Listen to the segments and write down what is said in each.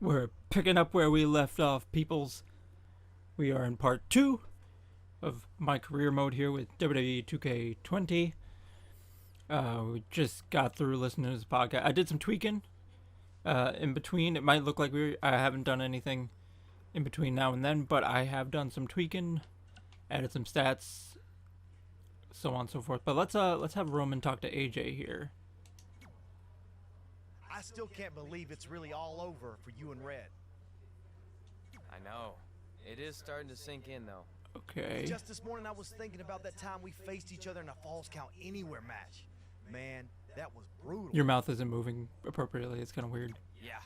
We're picking up where we left off, peoples. We are in part 2 of my career mode here with WWE 2K20. We just got through listening to this podcast. I did some tweaking in between. It might look like I haven't done anything in between now and then, but I have done some tweaking, added some stats, so on and so forth. But let's have Roman talk to AJ here. I still can't believe it's really all over for you and Red. I know. It is starting to sink in, though. Okay. Just this morning, I was thinking about that time we faced each other in a Falls Count Anywhere match. Man, that was brutal. Your mouth isn't moving appropriately. It's kind of weird. Yeah.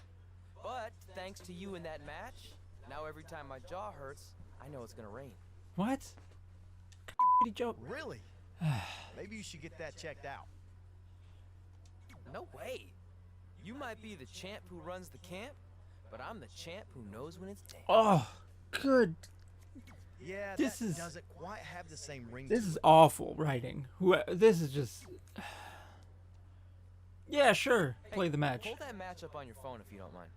But thanks to you in that match, now every time my jaw hurts, I know it's gonna rain. What? Joke. Really? Maybe you should get that checked out. No way. You might be the champ who runs the camp, but I'm the champ who knows when it's damn. Oh, good. Yeah, This that is- doesn't quite have the same ring This to is it. awful writing. This is just. Yeah, sure. Play the match. Pull that match up on your phone if you don't mind.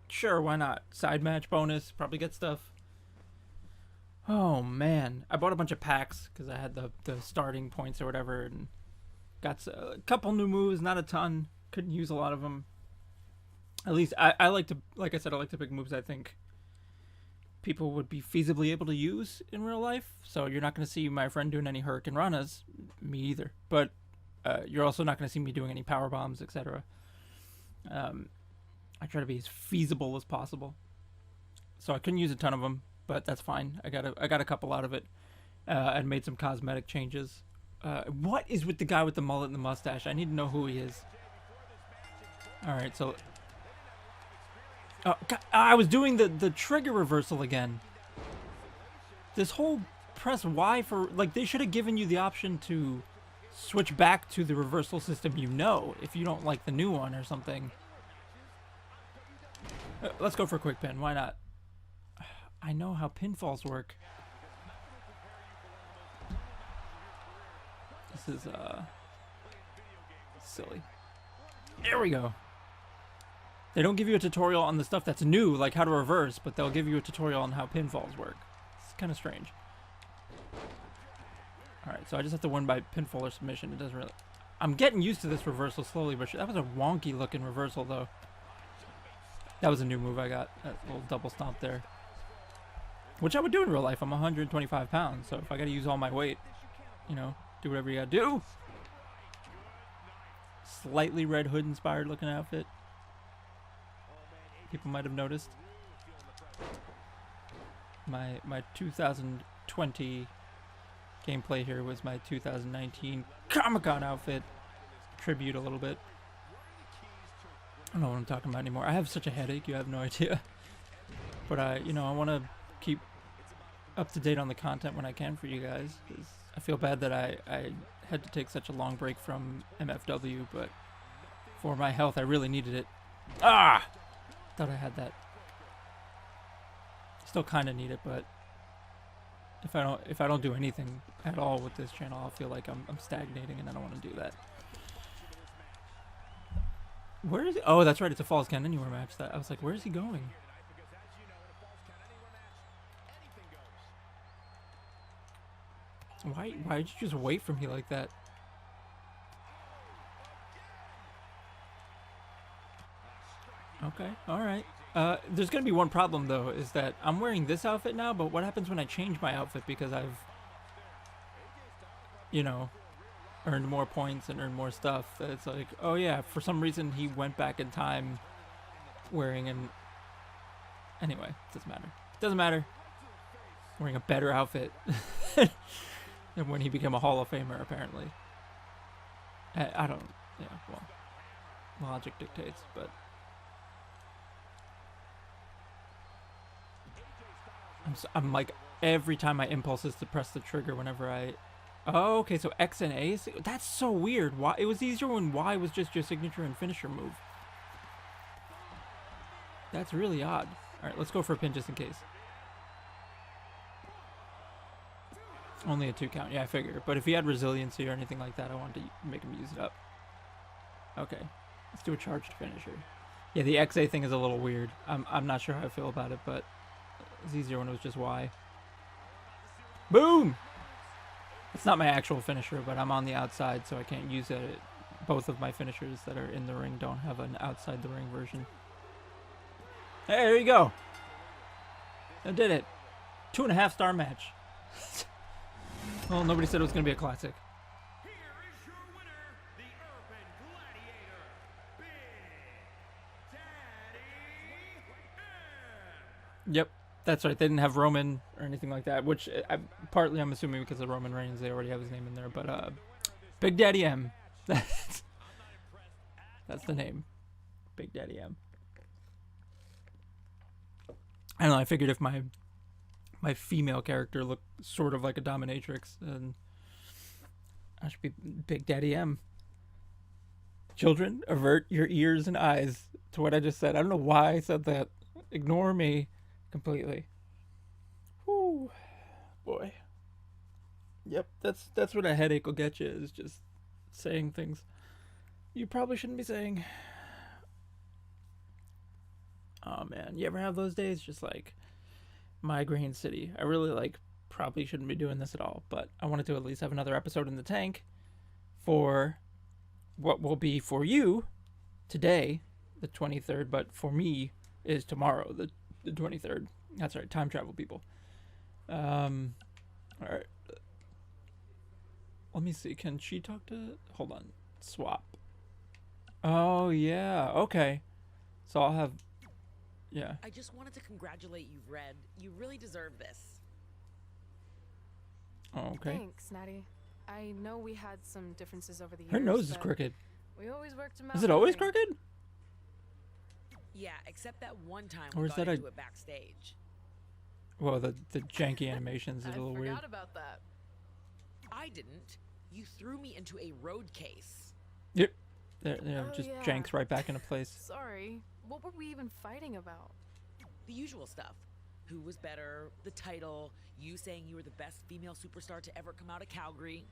Sure, why not? Side match bonus, probably get stuff. Oh man, I bought a bunch of packs because I had the starting points or whatever, and got a couple new moves, not a ton. Couldn't use a lot of them. At least I like to, like I said, I like to pick moves I think people would be feasibly able to use in real life. So you're not going to see my friend doing any Hurricane Ranas, me either. But you're also not going to see me doing any power bombs, etc. I try to be as feasible as possible. So I couldn't use a ton of them, but that's fine. I got a couple out of it. And made some cosmetic changes. What is with the guy with the mullet and the mustache? I need to know who he is. All right, so. Oh, God, I was doing the trigger reversal again. This whole press Y for, like, they should have given you the option to switch back to the reversal system if you don't like the new one or something. Let's go for a quick pin. Why not? I know how pinfalls work. This is silly. There we go. They don't give you a tutorial on the stuff that's new, like how to reverse, but they'll give you a tutorial on how pinfalls work. It's kind of strange. Alright, so I just have to win by pinfall or submission. It doesn't really... I'm getting used to this reversal slowly, but that was a wonky looking reversal, though. That was a new move I got. That little double stomp there. Which I would do in real life. I'm 125 pounds, so if I gotta use all my weight, do whatever you gotta do. Slightly Red Hood inspired looking outfit. People might have noticed. My 2020 gameplay here was my 2019 Comic-Con outfit. Tribute a little bit. I don't know what I'm talking about anymore. I have such a headache, you have no idea. But I want to keep up to date on the content when I can for you guys. 'Cause I feel bad that I had to take such a long break from MFW, but for my health, I really needed it. Ah! Thought I had that. Still kind of need it, but if I don't do anything at all with this channel, I'll feel like I'm stagnating, and I don't want to do that. Where is he? Oh, that's right. It's a Falls Count Anywhere match. I was like, where is he going? Why did you just wait for me like that? Okay, alright. There's gonna be one problem though, is that I'm wearing this outfit now, but what happens when I change my outfit because I've, earned more points and earned more stuff? It's like, oh yeah, for some reason he went back in time wearing an... Anyway, doesn't matter. Doesn't matter. Wearing a better outfit than when he became a Hall of Famer, apparently. I don't... Yeah, well, logic dictates, but... I'm like, every time my impulse is to press the trigger whenever I... Oh, okay, so X and A is... That's so weird. Why? It was easier when Y was just your signature and finisher move. That's really odd. Alright, let's go for a pin just in case. Only a 2 count. Yeah, I figure. But if he had resiliency or anything like that, I wanted to make him use it up. Okay. Let's do a charged finisher. Yeah, the XA thing is a little weird. I'm not sure how I feel about it, but it's easier when it was just Y. Boom! It's not my actual finisher, but I'm on the outside, so I can't use it. Both of my finishers that are in the ring don't have an outside the ring version. Hey, there you go. I did it. 2.5-star match. Well, nobody said it was going to be a classic. Here is your winner, the Urban Gladiator, Big Daddy M. Yep, that's right. They didn't have Roman or anything like that, which partly I'm assuming because of Roman Reigns, they already have his name in there. But Big Daddy M. That's the name. Big Daddy M. I don't know. I figured if my female character looked sort of like a dominatrix, then I should be Big Daddy M. Children, avert your ears and eyes to what I just said. I don't know why I said that. Ignore me completely. Whoo, boy. Yep, that's what a headache will get you, is just saying things you probably shouldn't be saying. Oh man, you ever have those days? Just like migraine city. I really probably shouldn't be doing this at all, but I wanted to at least have another episode in the tank for what will be for you today, the 23rd, but for me is tomorrow, the 23rd. That's right, time travel people. All right. Let me see. Can she talk to? Hold on. Swap. Oh yeah. Okay. So I'll have. Yeah. I just wanted to congratulate you, Red. You really deserve this. Oh, okay. Thanks, Natty. I know we had some differences over the years. Her nose is but crooked. We always worked them out. Is it always fine. crooked? Yeah, except that one time Or we is got that into it backstage. Well, the janky animations is a little I weird. forgot about that. I didn't. You threw me into a road case. Yep. There, Oh, just yeah. janks right back into place. Sorry. What were we even fighting about? The usual stuff. Who was better, the title, you saying you were the best female superstar to ever come out of Calgary.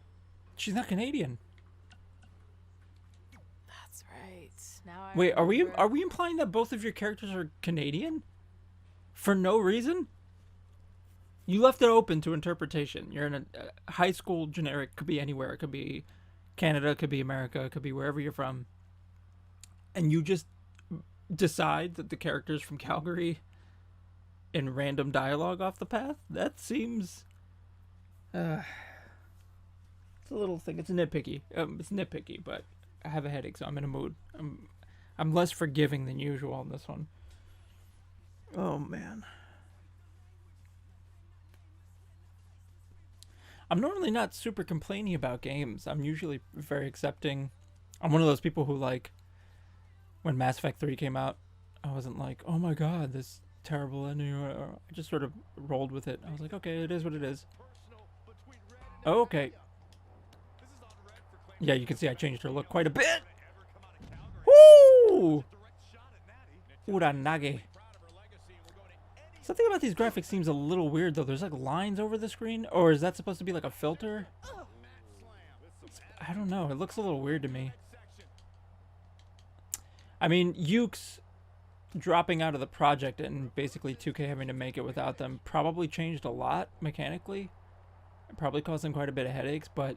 She's not Canadian. That's right. Now I Wait, remember. are we implying that both of your characters are Canadian? For no reason? You left it open to interpretation. You're in a high school generic, could be anywhere. It could be Canada, it could be America, it could be wherever you're from. And you just decide that the character's from Calgary in random dialogue off the path? That seems... it's a little thing. It's nitpicky. It's nitpicky, but I have a headache, so I'm in a mood. I'm less forgiving than usual on this one. Oh, man. I'm normally not super complaining about games. I'm usually very accepting. I'm one of those people who, like, when Mass Effect 3 came out, I wasn't like, oh my god, this terrible ending. Or I just sort of rolled with it. I was like, okay, it is what it is. Oh, okay. Yeah, you can see I changed her look quite a bit. Woo! Uranage. Something about these graphics seems a little weird, though. There's like lines over the screen, or is that supposed to be like a filter? I don't know. It looks a little weird to me. I mean, Ukes dropping out of the project and basically 2K having to make it without them probably changed a lot mechanically. It probably caused them quite a bit of headaches, but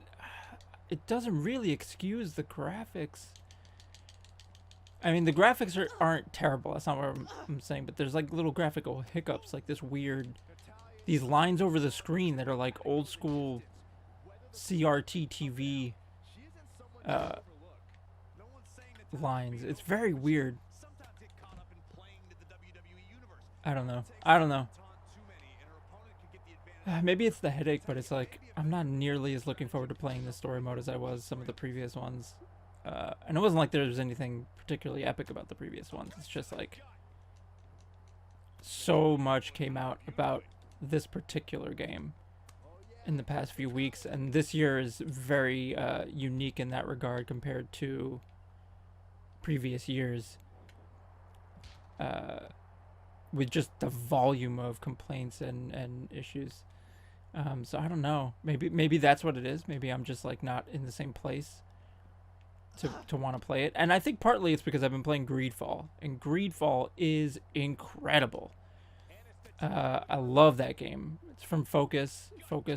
it doesn't really excuse the graphics. I mean, the graphics aren't terrible. That's not what I'm saying. But there's like little graphical hiccups, like this weird, these lines over the screen that are like old school CRT TV lines. It's very weird. I don't know. Maybe it's the headache, but it's like I'm not nearly as looking forward to playing this story mode as I was some of the previous ones. And it wasn't like there was anything particularly epic about the previous ones. It's just like so much came out about this particular game in the past few weeks, and this year is very unique in that regard compared to previous years, with just the volume of complaints and issues. So I don't know. Maybe that's what it is. Maybe I'm just like not in the same place. to want to play it. And I think partly it's because I've been playing Greedfall, and Greedfall is incredible. I love that game. It's from Focus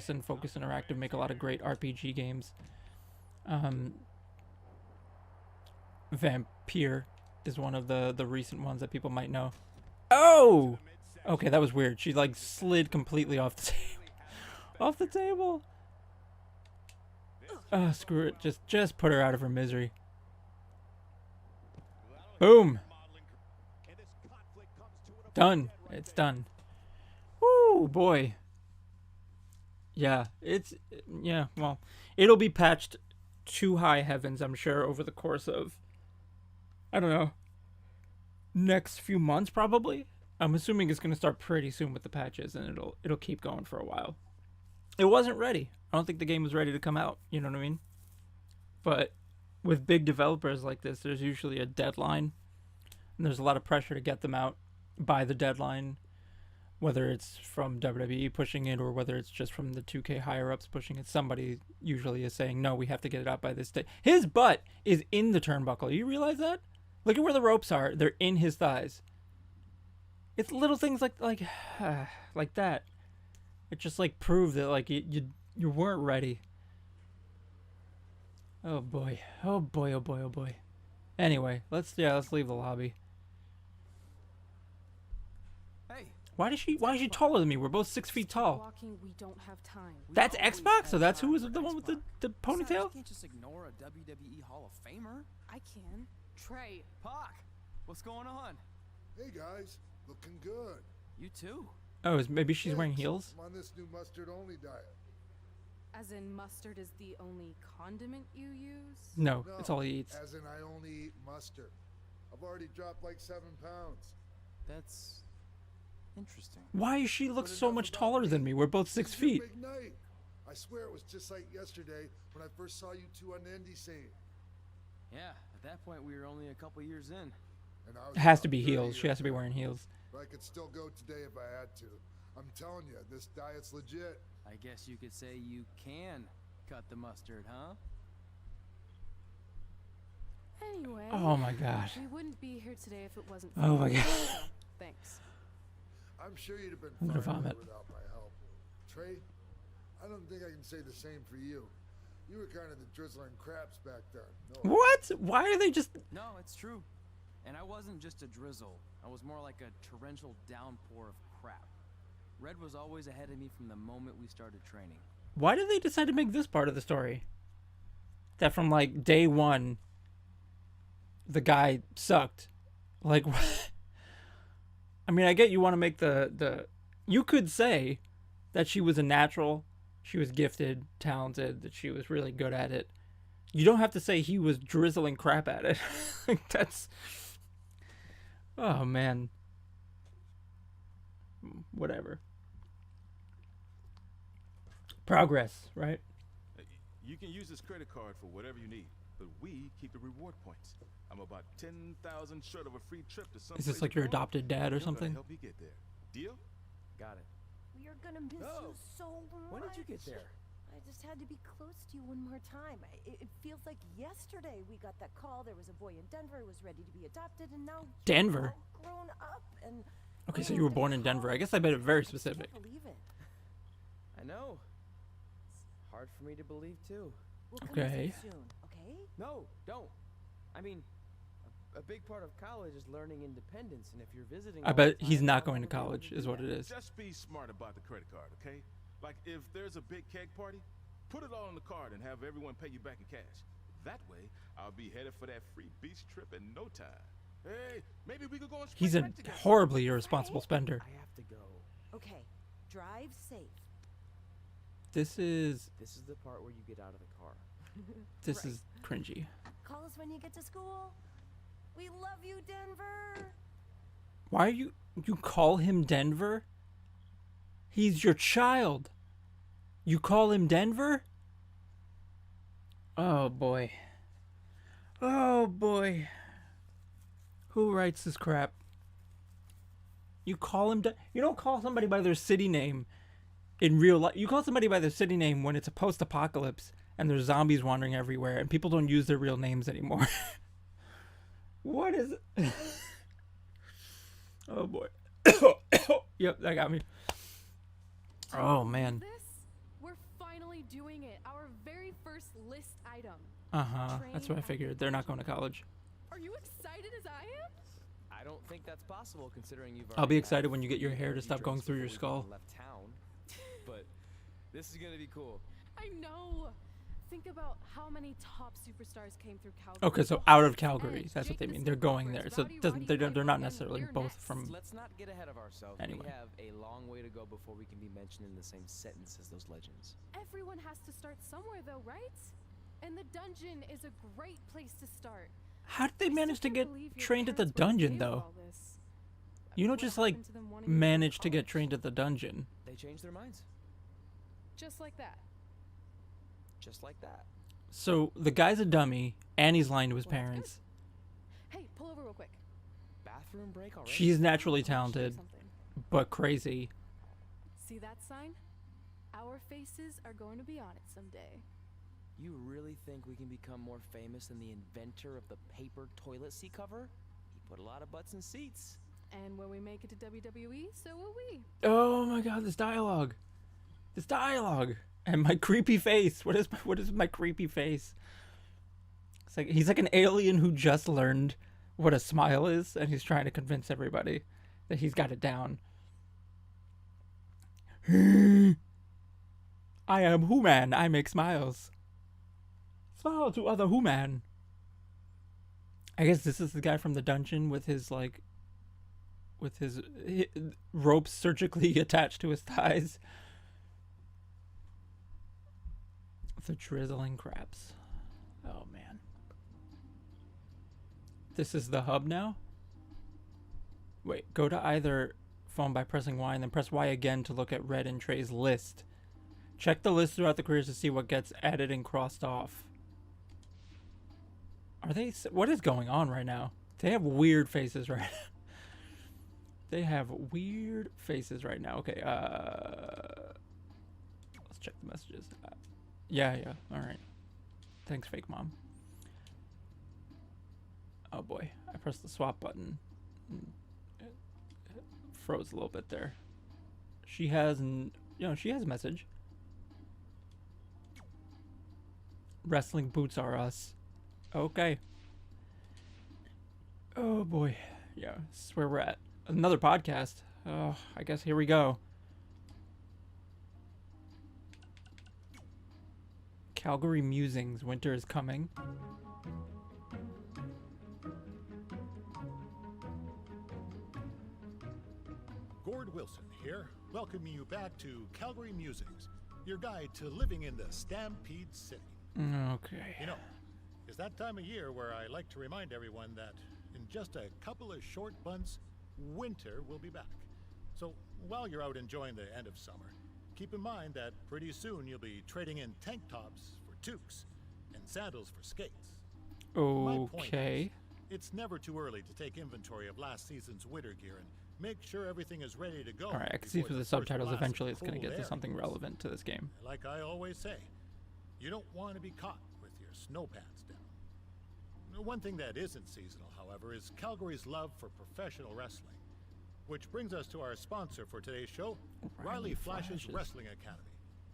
and Focus Interactive make a lot of great RPG games. Vampire is one of the recent ones that people might know. Oh! Okay, that was weird. She like slid completely off the table. Off the table. Oh, screw it. Just put her out of her misery. Boom. Done. It's done. Woo, boy. Yeah, well, it'll be patched to high heavens, I'm sure, over the course of, I don't know, next few months probably. I'm assuming it's going to start pretty soon with the patches, and it'll keep going for a while. It wasn't ready. I don't think the game was ready to come out, you know what I mean? But with big developers like this, there's usually a deadline, and there's a lot of pressure to get them out by the deadline, whether it's from WWE pushing it or whether it's just from the 2K higher-ups pushing it. Somebody usually is saying, no, we have to get it out by this day. His butt is in the turnbuckle. You realize that? Look at where the ropes are. They're in his thighs. It's little things like that. It just like prove that like you weren't ready. Oh boy. Oh boy. Oh boy. Oh boy. Anyway, let's leave the lobby. Hey, Why is she taller than me? We're both 6 feet tall. Walking, we don't have time. That's Xbox? So that's who was the one with the besides, ponytail? you can't just ignore a WWE Hall of Famer. I can. Trey. Pac, what's going on? Hey guys, looking good. You too. Oh, maybe she's wearing Thanks. heels? I'm on this new mustard-only diet. As in, mustard is the only condiment you use? No, it's all he eats. As in I only eat mustard. I've already dropped like 7 pounds. That's interesting. Why does she look But so enough much about taller me. than me? We're both 6 This is your feet. big night. I swear it was just like yesterday when I first saw you two on the indie scene. Yeah, at that point we were only a couple years in. And I was It has to about be 30 heels. She years has to be young. wearing heels. But I could still go today if I had to. I'm telling you, this diet's legit. I guess you could say you can cut the mustard, huh? Anyway. Oh my gosh. We wouldn't be here today if it wasn't for Oh my you, God. so thanks. I'm sure you'd have been I'm gonna fine vomit. without my help. Trey, I don't think I can say the same for you. You were kind of the drizzling craps back then. No, What? Why are they just... No, it's true. And I wasn't just a drizzle. I was more like a torrential downpour of crap. Red was always ahead of me from the moment we started training. Why did they decide to make this part of the story? That from like day one, the guy sucked. Like, I mean, I get you want to make the... You could say that she was a natural, she was gifted, talented, that she was really good at it. You don't have to say he was drizzling crap at it. Like, that's... Oh, man. Whatever. Progress, right? You can use this credit card for whatever you need, but we keep the reward points. I'm about 10,000 short of a free trip to some. Is this like your adopted dad or something? Help you get there. Deal? Got it. We are gonna miss Oh. you so much. When did you get there? I just had to be close to you one more time. It feels like yesterday we got that call. There was a boy in Denver who was ready to be adopted, and now you're Denver? all grown up. And Okay, so we're you were gonna born in Denver. I guess I made it very specific. Can't believe it. I know. It's hard for me to believe too. We'll come Okay. visit soon, okay? No, don't. I mean, a big part of college is learning independence, and if you're visiting, I all bet the he's time, not how going to will you be able college, to is do what that? it is. Just be smart about the credit card, okay? Like if there's a big keg party, put it all on the card and have everyone pay you back in cash. That way, I'll be headed for that free beach trip in no time. Hey, maybe we could go on He's spring a break together. horribly irresponsible spender. I have to go. Okay, drive safe. This is This is the part where you get out of the car. this is cringy. Call us when you get to school. We love you, Denver. Why are you call him Denver? He's your child. You call him Denver? Oh boy. Oh boy. Who writes this crap? You call him you don't call somebody by their city name in real life. You call somebody by their city name when it's a post-apocalypse and there's zombies wandering everywhere, and people don't use their real names anymore. What is it? Oh boy. Yep, that got me. Oh man. This? We're finally doing it. Our very first list item. That's what I figured. They're not going to college. Are you excited as I am? I don't think that's possible considering you've I'll be already excited had when you get your hair to 3 stop going drinks through your before we skull. even left town. But this is gonna be cool. I know. Think about how many top superstars came through Calgary. Okay, so out of Calgary, that's what they mean. They're going there, so it doesn't, they're not necessarily both from. Let's not get ahead of ourselves. Anyway. We have a long way to go before we can be mentioned in the same sentence as those legends. Everyone has to start somewhere, though, right? And the dungeon is a great place to start. How did they I still manage to can't get believe your trained at the parents were okay dungeon with though? all this. You don't What just like happened to them wanting you to go manage to get college? trained at the dungeon. They changed their minds. Just like that. Just like that. So the guy's a dummy, and he's lying to his Well, that's good. parents. Hey, pull over real quick. Bathroom break already? She's naturally I wanna show you talented, something. but crazy. See that sign? Our faces are going to be on it someday. You really think we can become more famous than the inventor of the paper toilet seat cover? He put a lot of butts in seats. And when we make it to WWE, so will we. Oh my god, this dialogue. This dialogue. And my creepy face. What is my creepy face? It's like he's like an alien who just learned what a smile is, and he's trying to convince everybody that he's got it down. I am Who-Man. I make smiles. Smile to other Who-Man. I guess this is the guy from the dungeon with his like, with his ropes surgically attached to his thighs. The drizzling craps. Oh man. This is the hub now? Wait, go to either phone by pressing Y and then press Y again to look at Red and Trey's list. Check the list throughout the careers to see what gets added and crossed off. Are they... What is going on right now? They have weird faces right now. They have weird faces right now. Okay, let's check the messages. Yeah, alright. Thanks, fake mom. Oh boy, I pressed the swap button. It froze a little bit there. She has, she has a message. Wrestling boots are us. Okay. Oh boy. Yeah, this is where we're at. Another podcast. Oh, I guess here we go. Calgary Musings. Winter is coming. Gord Wilson here, welcoming you back to Calgary Musings, your guide to living in the Stampede City. Okay. You know, it's that time of year where I like to remind everyone that in just a couple of short months, winter will be back. So while you're out enjoying the end of summer, keep in mind that pretty soon you'll be trading in tank tops for toques and sandals for skates. My point Okay. is, it's never too early to take inventory of last season's winter gear and make sure everything is ready to go. Alright, I can see before through the first subtitles. blast of Eventually it's going to cold get to air something hits. relevant to this game. Like I always say, you don't want to be caught with your snow pants down. One thing that isn't seasonal, however, is Calgary's love for professional wrestling. Which brings us to our sponsor for today's show, Riley Flash's Wrestling Academy.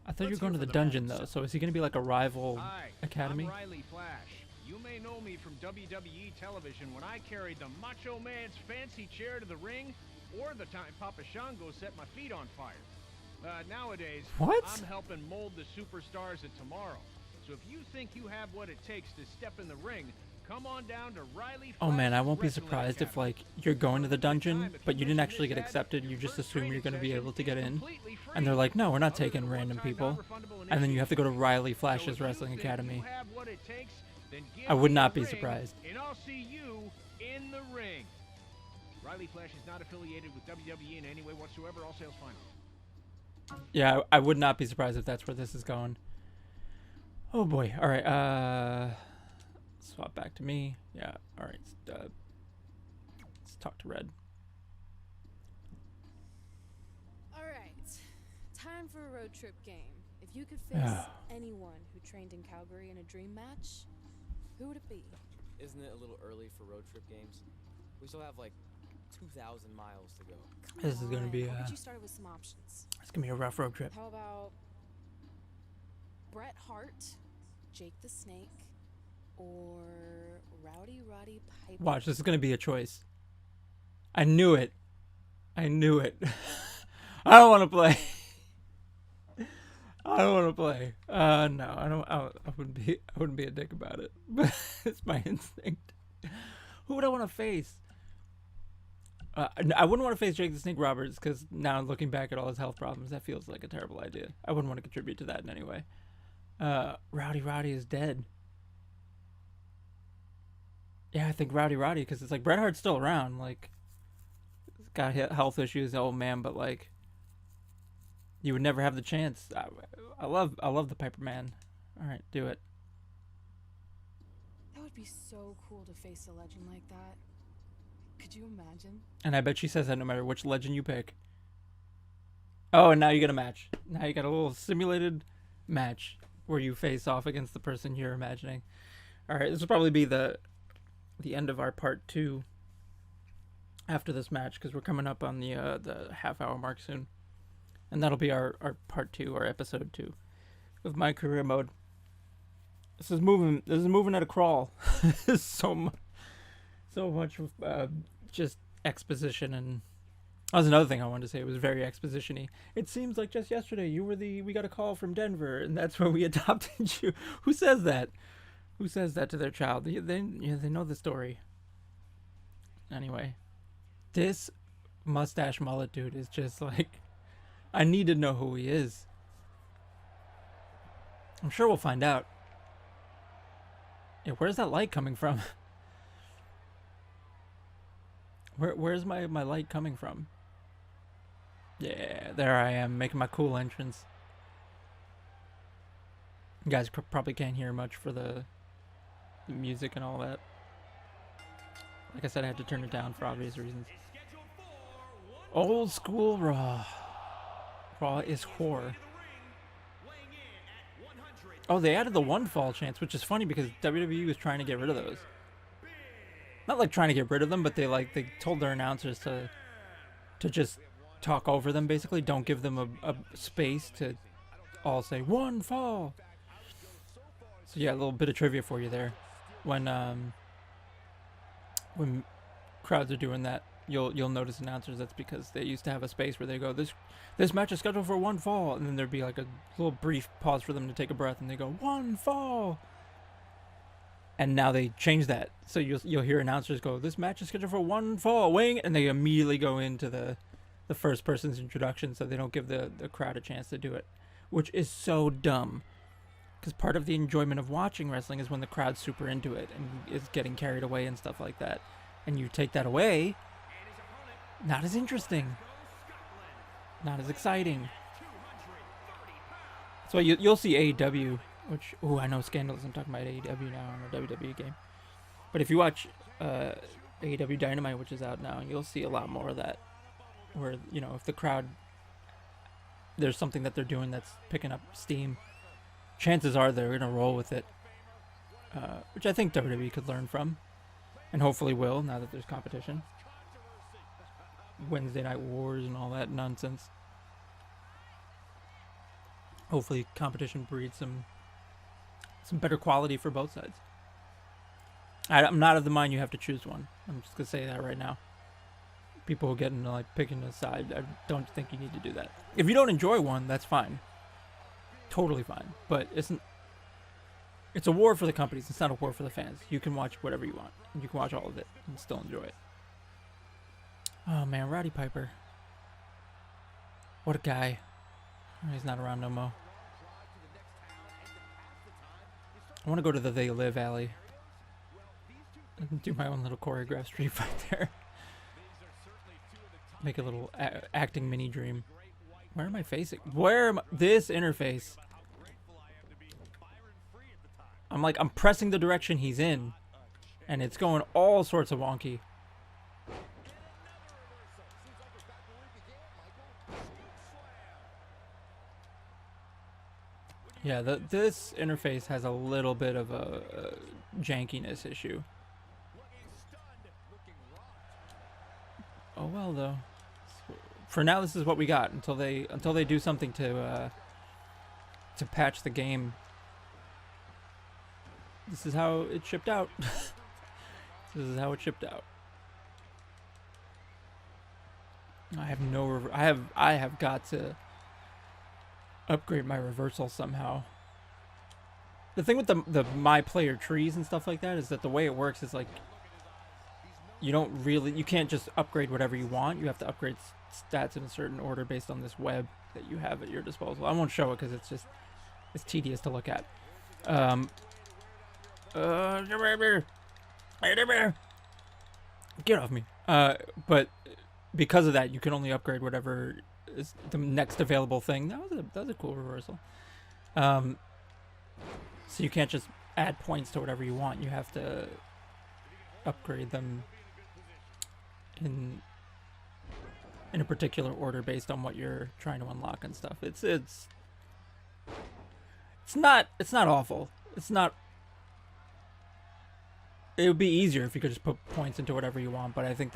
I thought you were Let's going to hear the from the man dungeon though, himself. so is he going to be like a rival Hi, academy? I'm Riley Flash. You may know me from WWE television when I carried the Macho Man's fancy chair to the ring, or the time Papa Shango set my feet on fire. Nowadays, What? I'm helping mold the superstars of tomorrow. So if you think you have what it takes to step in the ring, come on down to Riley Oh man, I Flash's won't be Wrestling surprised if Academy. like you're going to the dungeon, If but you you didn't listen actually to get this ad, accepted. You your just first assume you're training going to be session able to is get in, completely free. and they're like, no, we're not Other taking than random one-time people. non-refundable And then you have to go to initiation Riley fee. So Flash's if you Wrestling think Academy. you have what it takes, then give I would me not a be ring, surprised. And I'll see you in the ring. Riley Flash is not affiliated with WWE in any way whatsoever. All sales final. Yeah, I would not be surprised if that's where this is going. Oh boy. All right. Swap back to me. Yeah. All right. Let's talk to Red. All right. Time for a road trip game. If you could face anyone who trained in Calgary in a dream match, who would it be? Isn't it a little early for road trip games? We still have like 2,000 miles to go. This is gonna be How about you start with some options? it's gonna be a rough road trip. How about Bret Hart, Jake the Snake, or Rowdy Roddy Piper? Watch, this is gonna be a choice. I knew it. I knew it. I don't want to play. I don't want to play. No, I don't. I wouldn't be a dick about it. But it's my instinct. Who would I want to face? I wouldn't want to face Jake the Snake Roberts because now looking back at all his health problems, that feels like a terrible idea. I wouldn't want to contribute to that in any way. Roddy is dead. Yeah, I think Roddy because it's like Bret Hart's still around. Like, he's got health issues, old man, but like, you would never have the chance. I love the Piper man. All right, do it. That would be so cool to face a legend like that. Could you imagine? And I bet she says that no matter which legend you pick. Oh, and now you get a match. Now you got a little simulated match where you face off against the person you're imagining. All right, this will probably be the end of our part 2 after this match because we're coming up on the half-hour mark soon. And that'll be our part 2 or episode 2 of MyCareer Mode. This is moving at a crawl. so much just exposition, and that was another thing I wanted to say. It was very exposition-y. It seems like just yesterday we got a call from Denver, and that's where we adopted you. Who says that? Who says that to their child? They know the story. Anyway, this mustache mullet dude is just like, I need to know who he is. I'm sure we'll find out. Yeah, where's that light coming from? Where's my light coming from? Yeah, there I am, making my cool entrance. You guys probably can't hear much for the music and all that. Like I said, I had to turn it down for obvious reasons. Old school Raw. Raw is horror. Oh, they added the 1 fall chance, which is funny because WWE was trying to get rid of those. Not like trying to get rid of them, but they told their announcers to just talk over them, basically. Don't give them a space to all say 1 fall. So yeah, a little bit of trivia for you there. When crowds are doing that, you'll notice announcers, that's because they used to have a space where they go, this match is scheduled for 1 fall, and then there'd be like a little brief pause for them to take a breath, and they go 1 fall. And now they changed that, so you'll hear announcers go, this match is scheduled for 1 fall, wing, and they immediately go into the first person's introduction, so they don't give the crowd a chance to do it, which is so dumb. Because part of the enjoyment of watching wrestling is when the crowd's super into it and is getting carried away and stuff like that. And you take that away, not as interesting, not as exciting. So you'll see AEW, which, I know Scandalous, I'm talking about AEW now on a WWE game. But if you watch AEW Dynamite, which is out now, you'll see a lot more of that. Where, if the crowd, there's something that they're doing that's picking up steam, chances are they're going to roll with it. Which I think WWE could learn from. And hopefully will, now that there's competition. Wednesday Night Wars and all that nonsense. Hopefully competition breeds some better quality for both sides. I'm not of the mind you have to choose one. I'm just going to say that right now. People who get into like picking a side, I don't think you need to do that. If you don't enjoy one, that's fine. Totally fine. But it's a war for the companies. It's not a war for the fans. You can watch whatever you want. You can watch all of it and still enjoy it. Oh man, Roddy Piper. What a guy. He's not around no more. I want to go to the They Live alley and do my own little choreographed street fight there. Make a little acting mini dream. Where am I facing? This interface. I'm pressing the direction he's in, and it's going all sorts of wonky. Yeah, this interface has a little bit of a jankiness issue. Oh well, though. For now, this is what we got until they do something to patch the game. This is how it shipped out. This is how it shipped out. I have no. I have got to upgrade my reversal somehow. The thing with the my player trees and stuff like that is that the way it works is like you can't just upgrade whatever you want. You have to upgrade stats in a certain order based on this web that you have at your disposal. I won't show it because it's tedious to look at. Get off me. But because of that, you can only upgrade whatever is the next available thing. That was a cool reversal. So you can't just add points to whatever you want. You have to upgrade them in a particular order based on what you're trying to unlock and stuff. It's not awful. It's not. It would be easier if you could just put points into whatever you want, but I think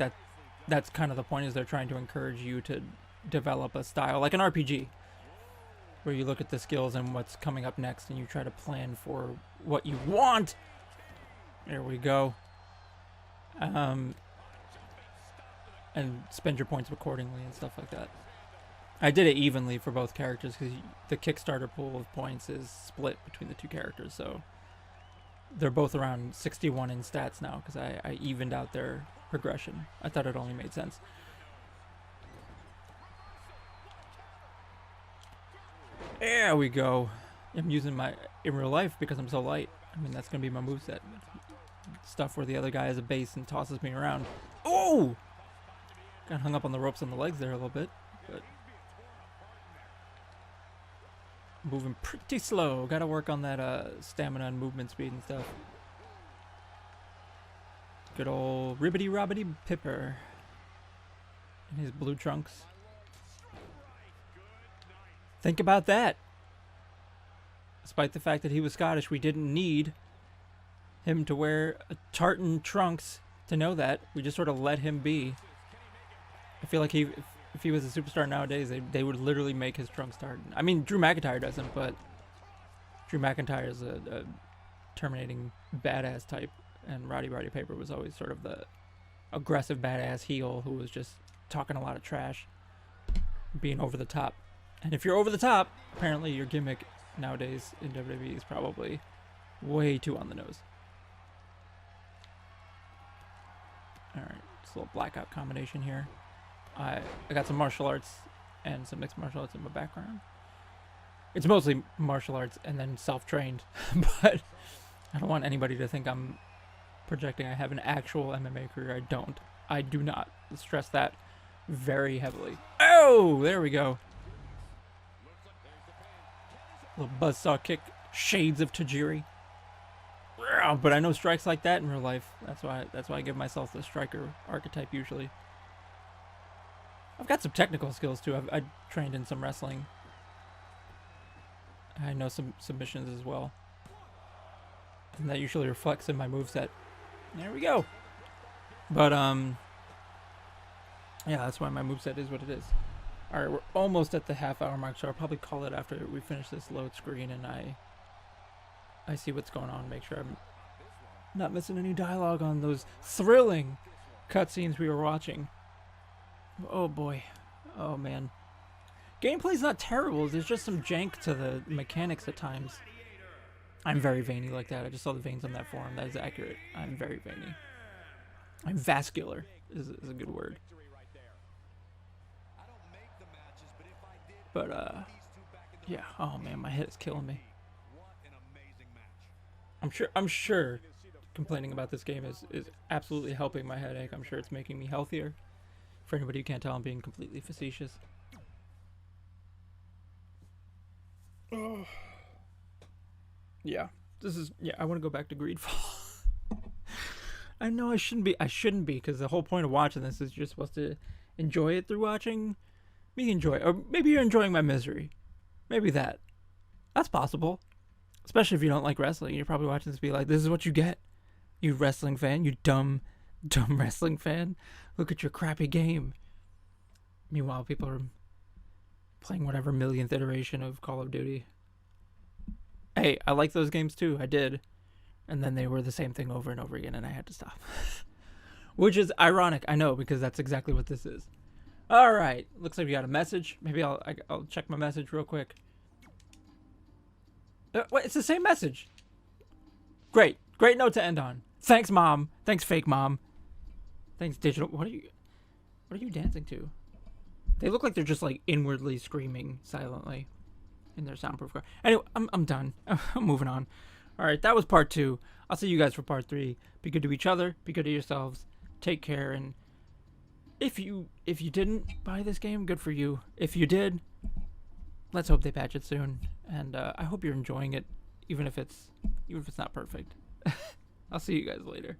that's kind of the point, is they're trying to encourage you to develop a style like an RPG, where you look at the skills and what's coming up next and you try to plan for what you want. There we go. And spend your points accordingly and stuff like that. I did it evenly for both characters because the Kickstarter pool of points is split between the two characters, so they're both around 61 in stats now because I evened out their progression. I thought it only made sense. There we go. I'm using my in real life because I'm so light. I mean, that's gonna be my moveset. Stuff where the other guy has a base and tosses me around. Oh! Got hung up on the ropes on the legs there a little bit, but moving pretty slow. Gotta work on that stamina and movement speed and stuff. Good old Ribbity Robbity Pipper in his blue trunks. Think about that. Despite the fact that he was Scottish, we didn't need him to wear a tartan trunks to know that. We just sort of let him be. I feel like if he was a superstar nowadays, they would literally make his trunks tartan. I mean, Drew McIntyre doesn't, but Drew McIntyre is a terminating badass type, and Roddy Piper was always sort of the aggressive badass heel who was just talking a lot of trash, being over the top. And if you're over the top, apparently your gimmick nowadays in WWE is probably way too on the nose. Alright, just a little blackout combination here. I got some martial arts and some mixed martial arts in my background. It's mostly martial arts and then self-trained, but I don't want anybody to think I'm projecting I have an actual MMA career. I don't. I do not. Stress that very heavily. Oh, there we go. Little buzzsaw kick, shades of Tajiri. But I know strikes like that in real life. That's why I give myself the striker archetype usually. I've got some technical skills too. I trained in some wrestling. I know some submissions as well. And that usually reflects in my moveset. There we go. But yeah, that's why my moveset is what it is. Alright, we're almost at the half-hour mark, so I'll probably call it after we finish this load screen and I see what's going on, make sure I'm not missing any dialogue on those thrilling cutscenes we were watching. Oh boy. Oh man. Gameplay's not terrible, there's just some jank to the mechanics at times. I'm very veiny like that. I just saw the veins on that forum. That is accurate. I'm very veiny. I'm vascular is a good word. But yeah, oh man, my head is killing me. I'm sure complaining about this game is absolutely helping my headache. I'm sure it's making me healthier. For anybody who can't tell, I'm being completely facetious. Oh. Yeah, I want to go back to Greedfall. I know I shouldn't be, because the whole point of watching this is you're supposed to enjoy it through watching me enjoy it. Or maybe you're enjoying my misery. Maybe that. That's possible. Especially if you don't like wrestling. You're probably watching this be like, this is what you get. You wrestling fan. You dumb wrestling fan. Look at your crappy game. Meanwhile, people are playing whatever millionth iteration of Call of Duty. Hey, I like those games too. I did. And then they were the same thing over and over again, and I had to stop. Which is ironic, I know, because that's exactly what this is. All right. Looks like we got a message. Maybe I'll check my message real quick. Wait, it's the same message. Great note to end on. Thanks, Mom. Thanks, fake mom. Thanks, digital. What are you dancing to? They look like they're just like inwardly screaming silently in their soundproof car. Anyway, I'm done. I'm moving on. All right, that was part 2. I'll see you guys for part 3. Be good to each other. Be good to yourselves. Take care. And if you didn't buy this game, good for you. If you did, let's hope they patch it soon. And I hope you're enjoying it, even if it's not perfect. I'll see you guys later.